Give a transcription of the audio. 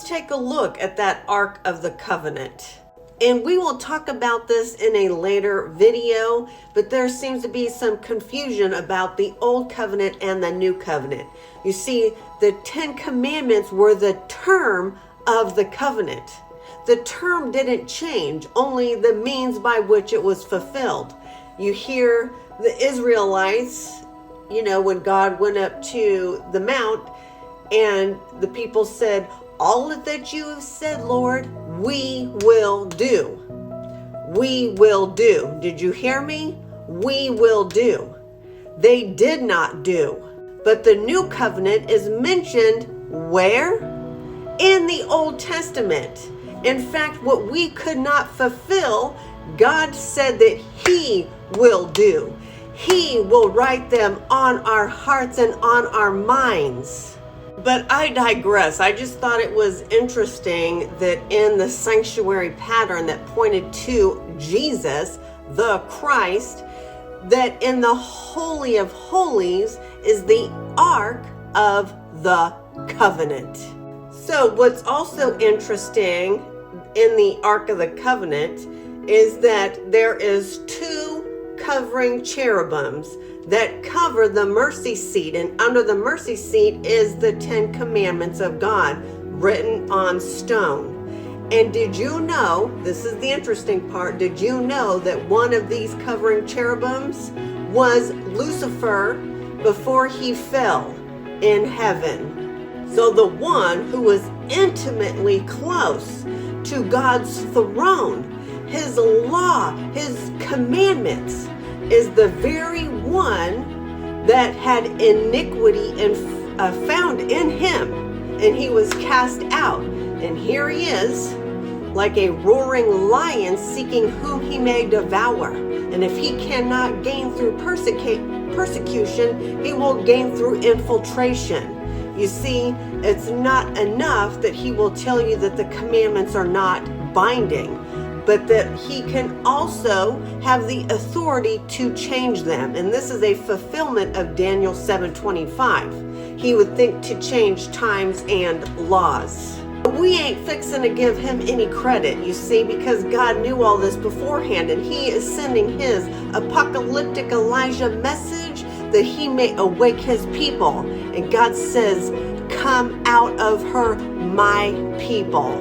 take a look at that Ark of the Covenant. And we will talk about this in a later video, but there seems to be some confusion about the Old Covenant and the New Covenant. You see, the Ten Commandments were the term of the covenant. The term didn't change, only the means by which it was fulfilled. You hear the Israelites, when God went up to the mount and the people said, "All that you have said, Lord, we will do. We will do." Did you hear me? We will do. They did not do. But the new covenant is mentioned where? In the Old Testament. In fact, what we could not fulfill, God said that He will do. He will write them on our hearts and on our minds. But I digress. I just thought it was interesting that in the sanctuary pattern that pointed to Jesus, the Christ, that in the Holy of Holies is the Ark of the Covenant. So what's also interesting in the Ark of the Covenant is that there is two covering cherubims that cover the mercy seat, and under the mercy seat is the Ten Commandments of God written on stone. And did you know, this is the interesting part, did you know that one of these covering cherubims was Lucifer before he fell in heaven? So the one who was intimately close to God's throne, His law, His commandments, is the very one that had iniquity found in him, and he was cast out. And here he is, like a roaring lion, seeking whom he may devour. And if he cannot gain through persecution, he will gain through infiltration. You see, it's not enough that he will tell you that the commandments are not binding, but that he can also have the authority to change them. And this is a fulfillment of Daniel 7:25. He would think to change times and laws. We ain't fixing to give him any credit, you see, because God knew all this beforehand, and He is sending His apocalyptic Elijah message that He may awake His people. And God says, "Come out of her, my people."